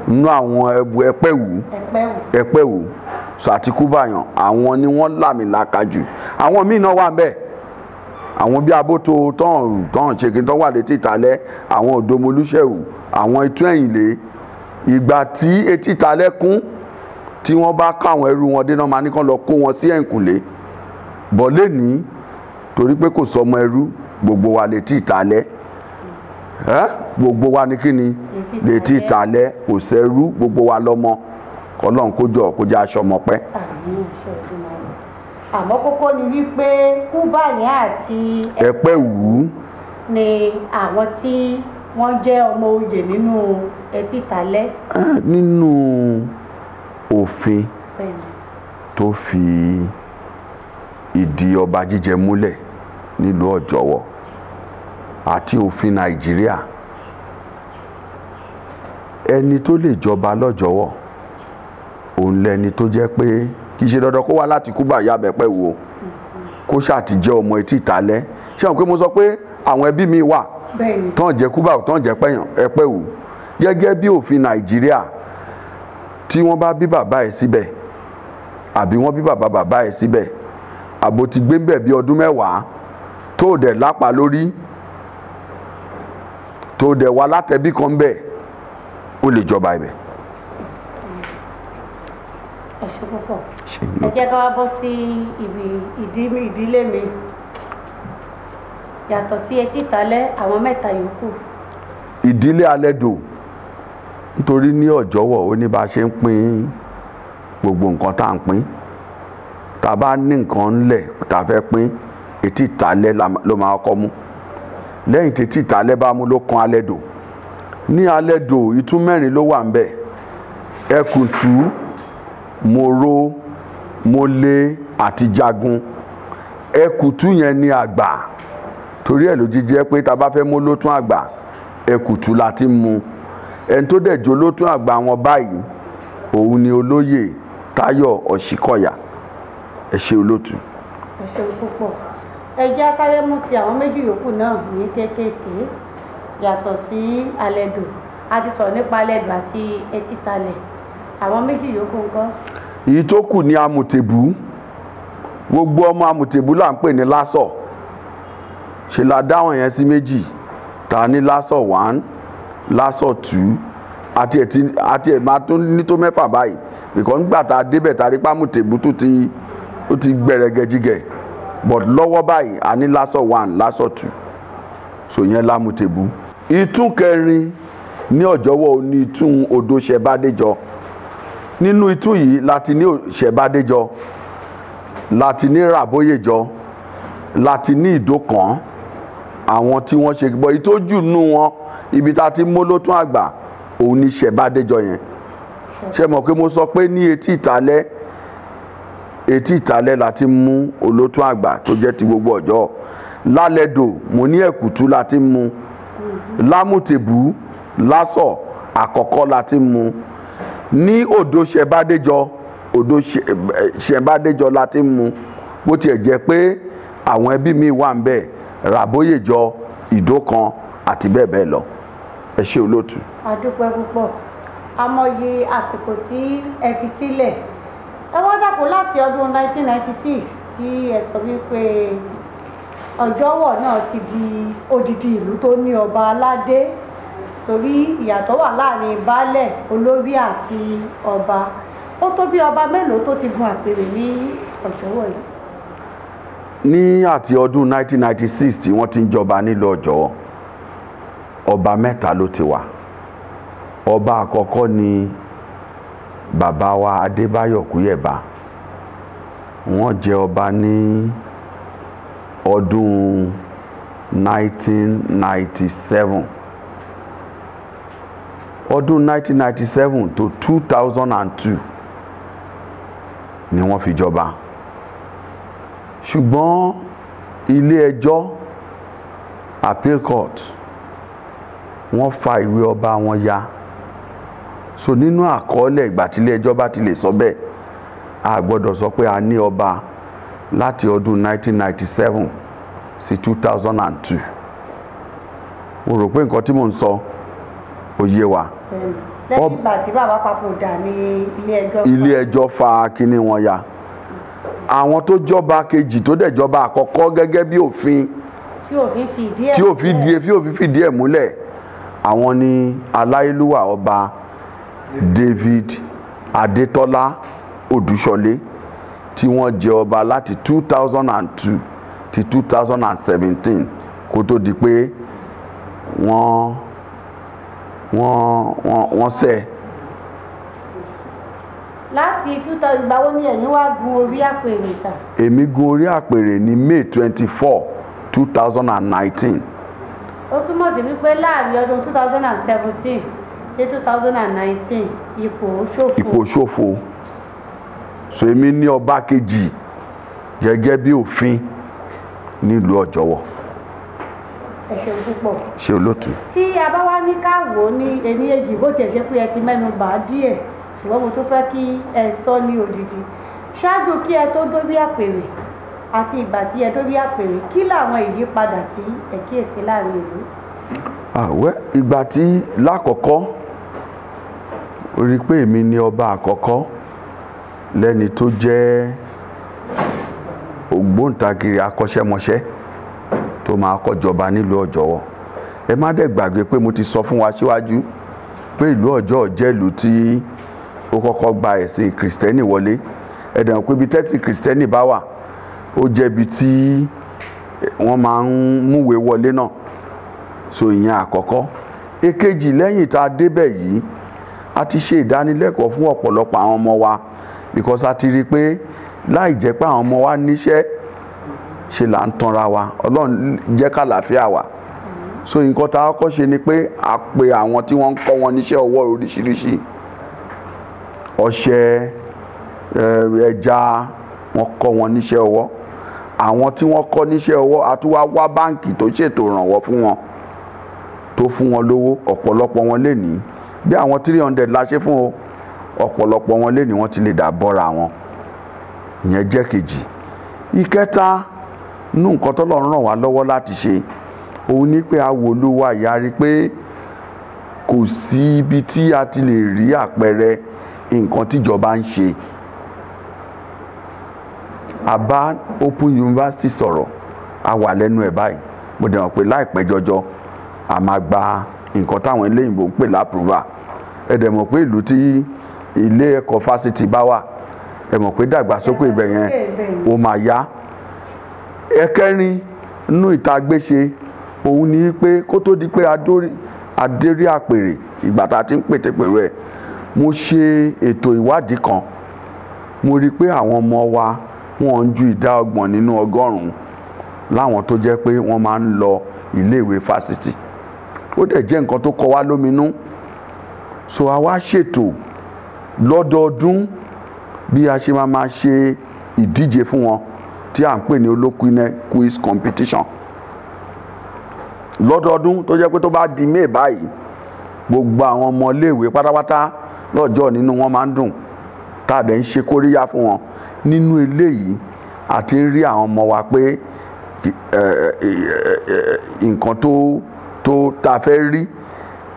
nínú àwọn Ẹpẹ́wù so àti Kúbàyàn àwọn ni wọ́n làmìlaka jù àwọn míì náà wà ńbẹ̀ àwọn bí Abótó tán ṣèkì tán wà létí ìtàlẹ́ àwọn odò Molúṣẹ̀wò àwọn Ìtúẹ̀yìnlé ìgbà tí etí ìtàlẹ́ kún tí wọ́n bá ká àwọn ẹrú wọn dé náà máa ní kán lọ kó wọn sí ẹ̀yìnkùlé bọ̀ lẹ́ni torí pé kò sọmọ ẹrú gbogbo wa létí ìtàlẹ́ gbogbo wa ní kíni létí ìtàlẹ́ kò sẹ́rú gbogbo wa lọ́mọ Ọlọ́run kó jọ kó jẹ́ aṣọ ọmọ pẹ́. Àmọ́ kókó ni wípé Kúbàyàn àti Ẹpẹ́wù ni àwọn tí wọ́n jẹ́ ọmọ oyè nínú etí ìtàlẹ́. Nínú òfin tó fi ìdí ọba jíjẹ múlẹ̀ nílùú Ọ̀jọ́wọ̀ àti òfin Nàìjíríà ẹni tó lè jọba lọ́jọ́wọ̀ òun lẹni tó jẹ́ pé kì í ṣe dandan kó wá láti Kúbàyàn Ẹpẹ́wù kó ṣàtijẹ́ ọmọ etí ìtàlẹ́ ṣé àwọn pé mo sọ pé àwọn ẹbí mi wà tán jẹ́ Kúbàyàn tán jẹ́ Ẹpẹ́wù gẹ́gẹ́ bí òfin Nàìjíríà tí wọ́n bá bí bàbá ẹ̀ síbẹ̀ àbí wọ́n bí bàbá ẹ̀ síbẹ̀ àbò ti gbé ń bẹ̀ bí ọdún 10 tó dẹ̀ lápá lórí tó dẹ̀ wá látẹ̀bí kan bẹ̀ ó lè jọba ibẹ̀. Ẹ ṣé púpọ̀. Ẹ jẹ́ ká wá bọ́ sí ìdílé mi yàtọ̀ sí etí ìtàlẹ́ àwọn 3 yòókù. Ìdílé Alẹ́dò nítorí ní Ọ̀jọ́wọ̀ ó ní bá ṣe ń pín gbogbo nǹkan tá à ń pín tá a bá ní nǹkan ńlẹ̀ tá a fẹ́ pín etí ìtàlẹ́ ló máa kọ́ mú lẹ́yìn tí etí ìtàlẹ́ bá mú ló kan Alẹ́dò ní Alẹ́dò ìtún 4 ló wà ńbẹ̀ ẹkùtù, mòro, mólé àti jagun. Ẹkùtù yẹn ni àgbà, torí ẹ̀ ló jíjẹ́ pé tá bá fẹ́ mú lótún àgbà ẹkùtù la ti mú. Ẹni tó dẹ̀ jó lótún àgbà wọn báyìí òun ni olóyè Táyọ̀ Ọ̀ṣíkọ̀yà. Ẹ ṣé olótù. Ẹ ṣé púpọ̀. Ẹ jẹ́ sáré mú ti àwọn méjì yòókù náà ní kéékèèké yàtọ̀ sí àlẹ̀dò. A ti sọ̀rọ̀ nípa àlẹ̀dò àti etítalẹ̀. Àwọn méjì yòókù ńkọ́? Èyí tó kù ní amùtèbú. Gbogbo ọmọ amùtèbú là ń pè ní lásọ̀. Ṣe la dáwọn yẹn sí méjì. Ta ní lásọ̀ 1, lásọ̀ 2 àti ẹ̀ máa tún ní tó mẹ́fà báyìí. Because nígbà tá a débẹ̀ tá a rí pámùtèbú tó ti gbẹ̀rẹ̀gẹ̀jigẹ̀. But lọ́wọ́ báyìí a ní lásọ̀ 1, lásọ̀ 2. So yẹn lámùtèbú. Ìtún kẹrin ní Ọ̀jọ́wọ̀ ní ìtún odò Ṣẹ̀bádéjọ. Nínú ìtún yìí láti ní Ṣẹ̀bádéjọ, láti ní Ràbóyèjọ, láti ní Ìdókàn. Àwọn tí wọ́n ṣe gbọ́ ìtójú nú wọn ibi tá ti mú lótún àgbà òun ní Ṣẹ̀bádéjọ yẹn. Ṣé mọ̀ pé mo sọ pé ní etí ìtàlẹ̀ láti mú olótún àgbà tó jẹ́ ti gbogbo Ọ̀jọ́. Lálẹ̀dò mo ní ẹ̀kùtù láti mú. Lámùtèbú, lásọ̀ àkọ́kọ́ láti mú. Ní odò Ṣẹ̀bádéjọ láti mú. Bó tiẹ̀ jẹ́ pé àwọn ẹbí mi wà ń bẹ̀, Ràbóyèjọ, Ìdókan àti bẹ́ẹ̀ bẹ́ẹ̀ lọ. Ẹ ṣé olótù. A dúpẹ́ púpọ̀. Àmọye àsìkò tí ẹ fi sílẹ̀. Ẹ wá dàpọ̀ láti ọdún 1996 tí ẹ sọ wípé Ọ̀jọ́wọ̀ náà ti di odidi ìlú tó ní ọba aládé, torí ìyàtọ̀ wà láàrin baálẹ̀, olórí àti ọba. Ó tó bí ọba mélòó tó ti gun àpèrè ní Ọ̀jọ́wọ̀ yìí? Ní àti ọdún 1996 tí wọ́n ti ń jọba nílùú Ọ̀jọ́wọ̀, ọba mẹ́ta ló ti wà. Ọba àkọ́kọ́ ni bàbá wa Adébáyọ̀ Kúyẹ̀bá. Wọ́n jẹ ọba ní ọdún 1997. Ọdún 1997 tó 2002 ni wọ́n fi jọba. Ṣùgbọ́n ilé ẹjọ́ appeal court wọ́n fa ìwé ọba wọn ya. So nínú àkọọ́lẹ̀ ìgbà tí ilé ẹjọ́ bá ti lè sọ bẹ́ẹ̀, a gbọ́dọ̀ sọ pé a ní ọba láti ọdún 1997 sí 2002. Mo rò pé nǹkan tí mò ń sọ ó yé wa. Lẹ́yìn ìgbà tí bàbá papòdà ní ilé ẹjọ́ fa kíní wọn ya. Àwọn tó jọba kejì tó dẹ̀ jọba àkọ́kọ́ gẹ́gẹ́ bí òfin tí òfin fìdí ẹ̀ múlẹ̀, àwọn ni Aláyélúwà ọba David Adétọ́lá Odúṣọlé tí wọ́n jẹ ọba láti 2002 ti 2017 kó tó di pé wọ́n ṣẹ̀. Láti 2000 ìgbà wo ni ẹ̀yin wá gun orí àpèrè ta? Èmi gun orí àpèrè ní May 24, 2019. Ó túmọ̀ sí wípé láàrin ọdún 2017 sí 2019 ipò ṣòfò. So èmi ní ọba kejì gẹ́gẹ́ bí òfin nílùú Ọ̀jọ́wọ̀. Ẹ ṣé púpọ̀. Ṣé olótù. Tí a bá wá ní káwò ní ẹni èjì bó tiẹ̀ ṣe pé ẹ ti mẹ́nu bà díẹ̀, ṣùgbọ́n mo tún fẹ́ kí ẹ sọ ní odidi. Ṣáájú kí ẹ tó dórí àpèrè àti ìgbà tí ẹ dórí àpèrè, kí làwọn ìyípadà tí ẹ kíyèsí láàrin ìlú? Ìgbà tí lákọ̀ọ́kọ́ ó rí pé èmi ni ọba àkọ́kọ́ lẹ́ni tó jẹ́ ògbóǹtagìrì akọ́ṣẹ́mọṣẹ́ tó máa kọ́jọba nílùú Ọ̀jọ́wọ̀. Ẹ má dẹ̀ gbàgbé pé mo ti sọ fún wa síwájú pé ìlú Ọ̀jọ́wọ̀ jẹ́ ìlú tí ó kọ́kọ́ gba ẹ̀sìn Kìrìsìtẹ́nì wọlé. Ẹ dẹ̀ mọ̀ pé ibi tẹ́sìn Kìrìsìtẹ́nì bá wà ó jẹ́ ibi tí wọ́n máa ń múwèé wọlé náà. So ìyẹn àkọ́kọ́. Èkejì, lẹ́yìn tá a débẹ̀ yìí a ti ṣe ìdánilẹ́kọ̀ọ́ fún ọ̀pọ̀lọpọ̀ àwọn ọmọ wa, because a ti rí pé láì jẹ́ pé àwọn ọmọ wa níṣẹ́ ṣe là ń tanra wa. Ọlọ́run jẹ́ kàlàáfíà wa. So nǹkan tá a kọ́kọ́ ṣe ni pé a pe àwọn tí wọ́n ń kọ́ wọn níṣẹ́ ọwọ́ oríṣiríṣi ọṣẹ, ẹja, wọ́n kọ́ wọn níṣẹ́ ọwọ́. Àwọn tí wọ́n kọ́ níṣẹ́ ọwọ́ a tún wá báǹkì tó ṣètò ìrànwọ́ fún wọn, tó fún wọn lówó. Ọ̀pọ̀lọpọ̀ wọn lè ní bí àwọn 300 la ṣe fún o, ọ̀pọ̀lọpọ̀ wọn lè ní wọ́n ti lè dá bọ́ra wọn. Ìyẹn jẹ́ kejì. Ìkẹta nínú nǹkan t'Ọlọ́run ràn wá lọ́wọ́ láti ṣe òun ni pé a wò Olúwa ìyá rí pé kò sí ibi tí a ti lè rí àpẹẹrẹ nǹkan tíjọba ń ṣe. A bá Open University sọ̀rọ̀, a wà lẹ́nu ẹ̀ báyìí. Mo dẹ̀ mọ̀ pé láìpẹ́ jọjọ a máa gba nǹkan táwọn eléyìnbó ń pè lápúrúvà. Ẹ dẹ̀ mọ̀ pé ìlú tí ilé ẹ̀kọ́ fásitì bá wà, ẹ mọ̀ pé dàgbàsókè ibẹ̀ yẹn ó máa yá. Ẹ̀kẹrin nínú ìtagbéṣe òun ni pé kó tó di pé adérí àpèrè ìgbà tá a ti ń pètèpèrò ẹ̀, mo ṣe ètò ìwádìí kan. Mo rí pé àwọn ọmọ wa wọ́n ń ju ìdá 30 nínú 100 láwọn tó jẹ́ pé wọ́n máa ń lọ iléèwé fásitì. Ó dẹ̀ jẹ́ nǹkan tó kọ wá lóminú. So a wá ṣètò lọ́dọọdún bí a ṣe máa ṣe ìdíje fún wọn tí à ń pè ní Olokine quiz competition. Lọ́dọọdún tó jẹ́ pé tó bá di May báyìí, gbogbo àwọn ọmọ iléèwé pátápátá lọ́jọ́ nínú wọn máa ń dùn, tá a dẹ̀ ń ṣe kóríyá fún wọn. Nínú eléyìí a ti ń rí àwọn ọmọ wa pé nǹkan tó ta fẹ́ rí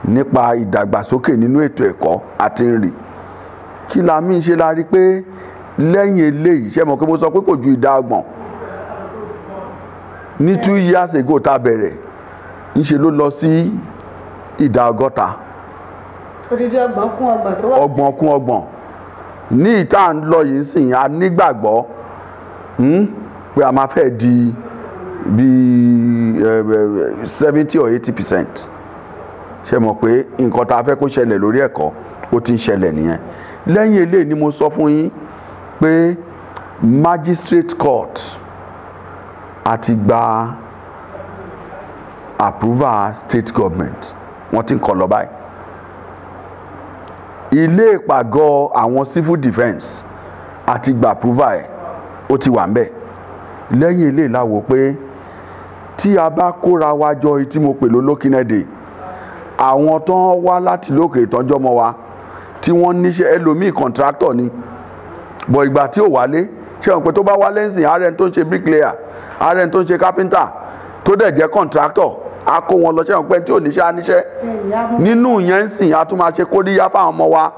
nípa ìdàgbàsókè nínú ètò ẹ̀kọ́ a ti ń rí. Kí la mí ṣe la rí pé lẹ́yìn eléyìí, ṣé mọ̀ pé mo sọ pé kò ju ìdá 30 ní 2 years ago tá bẹ̀rẹ̀, ńṣe ló lọ sí ìdá 100. Odidi 30 kún 30 tó wà. 30 kún 30. Ní ITAN lọ yìí sìn, a nígbàgbọ́ pé a máa fẹ́ di bí 70 or 80%. Ṣé mọ̀ pé nǹkan tá a fẹ́ kó ṣẹlẹ̀ lórí ẹ̀kọ́ ó ti ń ṣẹlẹ̀ nìyẹn. Lẹ́yìn eléyìí ni mo sọ fún yín pé magistrate court àti gba approval state government, wọ́n ti ń kọ lọ báyìí. Ilé ìpàgọ́ àwọn civil defence àti gba approval ẹ̀, ó ti wà ń bẹ̀. Lẹ́yìn eléyìí la wò pé tí a bá kóra wa jọ tí mo pè l'Olokine Day, àwọn tó ń wá láti lókè ìtọ́jọ́ mọ́ wa tí wọ́n níṣẹ́, ẹlòmíì contractor ni, bọ̀ ìgbà tí ò wálé, ṣé wọn pé tó bá wálé ń sìn, ààrẹ tó ń ṣe bricklayer, ààrẹ tó ń ṣe carpenter, tó dẹ̀ jẹ́ contractor, a kó wọn lọ, ṣé wọn pé tí ò níṣẹ́ á níṣẹ́. Nínú yẹn ń sìn, a tún máa ṣe kóríyá fáwọn ọmọ wa.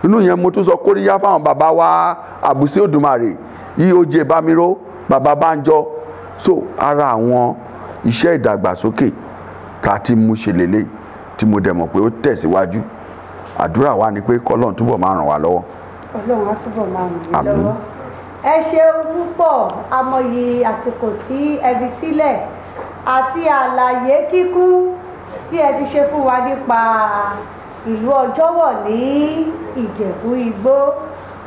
Nínú yẹn mo tún sọ kóríyá fáwọn bàbá wa Àbùsí Òdùmarè, IOJ Bámiró, bàbá Bánjọ. So ara àwọn iṣẹ́ ìdàgbàsókè tá a ti mú ṣe lélẹ̀ tí mo dẹ̀ mọ̀ pé ó tẹ̀síwájú. Àdúrà wa ni pé k'Ọlọ́run túbọ̀ máa ràn wá lọ́wọ́. Ọlọ́run á túbọ̀ máa ràn yín lọ́wọ́. Ẹ ṣeun púpọ̀, amọ̀yì àsìkò tí ẹ fi sílẹ̀ àti àlàyé kíkún tí ẹ ti ṣe fún wa nípa ìlú Ọjọ́wọ̀ ní Ìjẹ̀bú-Igbó.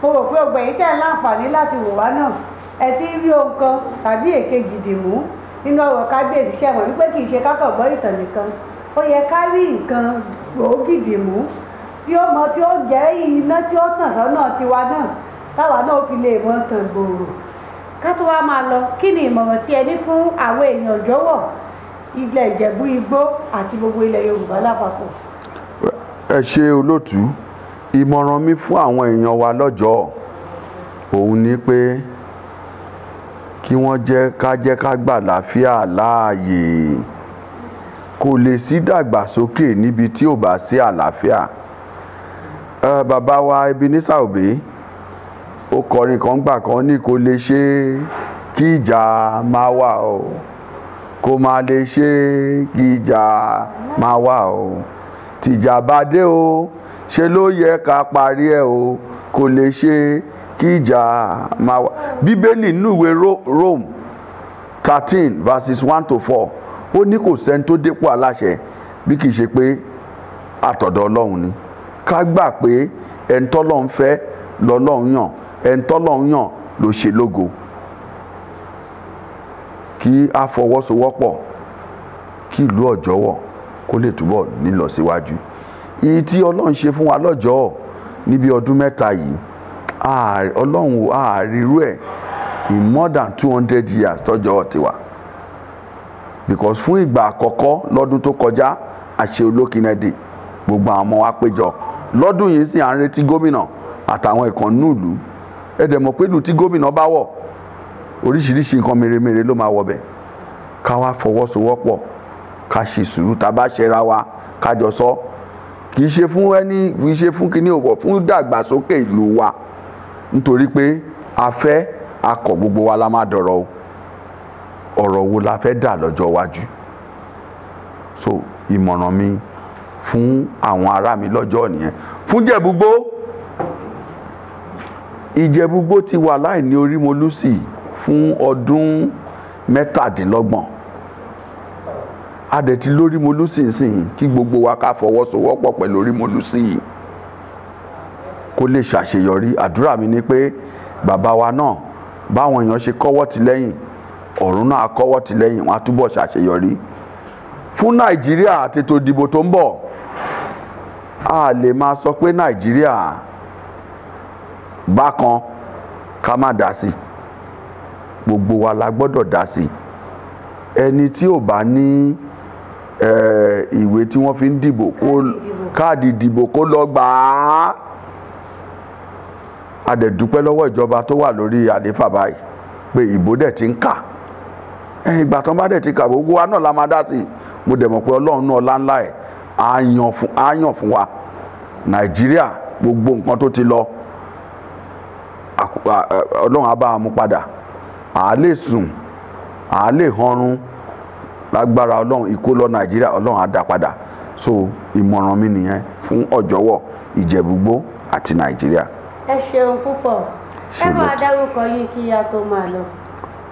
Mo rò pé ọgbà yìí tẹ̀ láǹfààní láti wò wá náà, ẹ ti rí ohun kan tàbí èkejì dìmú nínú ọ̀rọ̀ Kábíyèsí. Ṣé mọ̀ wípé kì í ṣe kákàn gbọ́ ìtàn nìkan, ó yẹ ká rí nǹkan gbòógì dìmú tí ó mọ tí ó jẹ́ iná tí ó tàn sọ́nà tiwa náà, táwa náà fi lè mọ tàn gbòòrò. Ká tó wá máa lọ, kí ni ìmọ̀ràn tí ẹ ní fún àwọn èèyàn Ọjọ́wọ̀, ilẹ̀ Ìjẹ̀bú-Igbó àti gbogbo ilẹ̀ Yorùbá lápapọ̀? Ẹ ṣe olóòtú. Ìmọ̀ràn mi fún àwọn èèyàn wa lọ́jọ́ òun ni pé kí wọ́n jẹ́ ká gbà láfíà láàyè. Kò lè sí dàgbàsókè níbi tí ò bá sí àlàáfíà. Bàbá wa Ebenezer Obey, ó kọrin kan gbà kan ní kò lè ṣe kí ìjà máa wà o, kò má lè ṣe kí ìjà máa wà o, tìjà bá dé o ṣe ló yẹ ká parí ẹ̀ o, kò lè ṣe kí ìjà máa wà. Bíbélì nínú ìwé Rome 13 verses 1-4, ó ní kò sẹ́ni tó dépò aláṣẹ bí kìí ṣe pé àtọ̀dọ̀ Ọlọ́run ni. Ká gbà pé ẹni tọ́lọ́run fẹ́ lọ́lọ́run yàn, ẹni tọ́lọ́run yàn ló ṣe lógo. Kí a fọwọ́sowọ́pọ̀ kí ìlú Ọ̀jọ́wọ̀ kó lè túbọ̀ nílọsíwájú. Èyí tí Ọlọ́run ṣe fún wa lọ́jọ́ níbi ọdún mẹ́ta yìí ọlọ́run àárírú ẹ̀ in more than 200 years tọ́jọ́ ti wà, because fún ìgbà àkọ́kọ́ lọ́dún tó kọjá àṣẹ Olókine dé gbogbo àwọn ọmọ wa péjọ. Lọ́dún yìí sì à ń retí gómìnà àtàwọn ìkànnì ìlú. Ẹ dẹ̀ mọ̀ pé ìlú tí gómìnà bá wọ̀ oríṣiríṣi nǹkan mèremère ló máa wọbẹ̀. Ká wá fọwọ́sowọ́pọ̀ ká ṣe sùúrù, tá a bá ṣẹra wa ká jọ sọ. Kì í ṣe fún kíní òwò, fún dàgbàsókè ìlú wa, nítorí pé a fẹ́ akọ̀ gbogbo wa la máa dọ̀rọ̀ o. Ọ̀rọ̀ wo la fẹ́ dà lọ́jọ́ iwájú? So ìmọ̀ràn mi fún àwọn ará mi lọ́jọ́ nìyẹn. Fún Ìjẹ̀bú-IGBO, Ìjẹ̀bú-IGBO ti wà láìní orímolúsì fún ọdún 17. A dẹ̀ ti lórímolúsì nsìn, kí gbogbo wa ká fọwọ́sowọ́pọ̀ pẹ̀lú orímolúsì kó lè ṣàṣeyọrí. Àdúrà mi ni pé bàbá wa náà báwọn èèyàn ṣe kọ́wọ́ tì lẹ́yìn, ọ̀run náà kọ́wọ́ tì lẹ́yìn, wọn á túbọ̀ ṣàṣeyọrí. Fún Nàìjíríà àti ètò ìdìbò tó ń bọ̀, a lè máa sọ pé Nàìjíríà bákan ká má dá sí. Gbogbo wa la gbọ́dọ̀ dá sí. Ẹni tí ò bá ní ìwé tí wọ́n fi ń dìbò, káàdì ìdìbò kó lọ gbà á. A dẹ̀ dúpẹ́ lọ́wọ́ ìjọba tó wà lórí àlééfà báyìí pé ìbò dẹ̀ ti ń kà. Ìgbà tán bá dẹ̀ ti kà, gbogbo wa náà la máa dá sí. Mo dẹ̀ mọ̀ pé Ọlọ́run náà láńlá ẹ̀ á yàn fún wa. Nàìjíríà gbogbo nǹkan tó ti lọ, Ọlọ́run á bá wa mú padà. À lè sùn, à lè hanrun, lágbára Ọlọ́run. Ìkólọ Nàìjíríà Ọlọ́run á dá padà. So ìmọ̀ràn mi nìyẹn fún Ọjọ́wọ̀, Ìjẹ̀bú-IGBO àti Nàìjíríà. Ẹ ṣeun púpọ̀. Ẹ máa dárúkọ yín kí a tó máa lọ.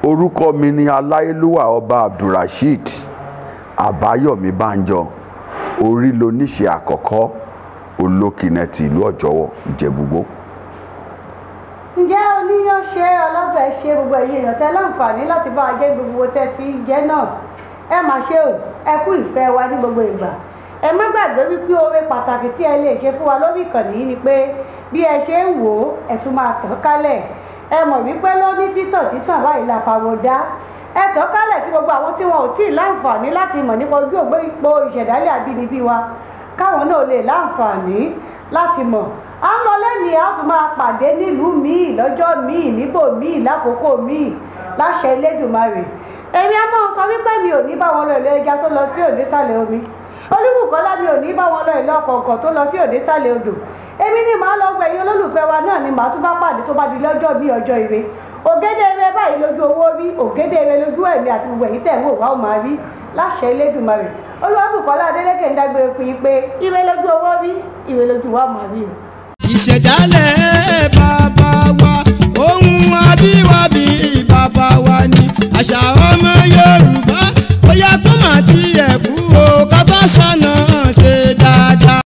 Orúkọ mi ni Aláyélúwà Ọba AbdulRasheed Àbáyọ Bánjọ, Orilonise àkọ́kọ́ Olokine ti ìlú Ọjọ́wọ̀, Ìjẹ̀bú-IGBO. Ǹjẹ́ oníyàn ṣe ọlọ́bẹ̀ ṣe gbogbo ẹ̀yin èèyàn tẹ́ láǹfààní láti bá ajé gbogbo tẹ́ ti jẹ́ náà? Ẹ máa ṣe o, ẹ kú ìfẹ́ wa ní gbogbo ìgbà. Ẹ má gbàgbé wípé oore pàtàkì tí ẹ lè ṣe fún wa lórí ìkànnì yìí ni pé bí ẹ ṣe ń wò ó, ẹ tún máa tàn kálẹ̀. Ẹ mọ̀ wípé lóní títàn báyìí la fàwọ̀dá. Ẹ tàn kálẹ̀ kí gbogbo àwọn tí wọn ò tí ì láǹfààní láti mọ̀ nípa ojú òpó ìṣẹ̀dálẹ̀ àbínibí wa, káwọn náà lè láǹfààní láti mọ̀. À ń lọ lẹ́nìí, a tún máa pàdé nílùú míì, lọ́jọ́ míì, níbò míì, lákòókò míì, láṣẹ Elédùmarè. Èmi á máa sọ wípé mi ò ní bá wọn lọ ìlú ẹja tó lọ sí òde sálẹ̀ omi. Olúbùkọ́lá mi ò ní bá wọn lọ ìlú ọ̀kọ̀ọ̀kan tó lọ sí òde sálẹ̀ odò. Èmi ni màá lọ gbẹ̀yìn olólùfẹ́ wa náà ni màá tún bá pàdé tó bá di lọ́jọ́ bí ọjọ́ ire. Ògédé ire báyìí lójú owó rí, ògédé ire lójú ẹ̀mí àti gbogbo èyí tẹ̀ ń wò wá ó máa rí láṣẹ Elédùmarè. Olúwabùkọ́lá Adélékè ń dágbére fún yín pé ire lójú owó rí, ire lójú wa máa rí. Ìṣẹ̀dálẹ̀ bá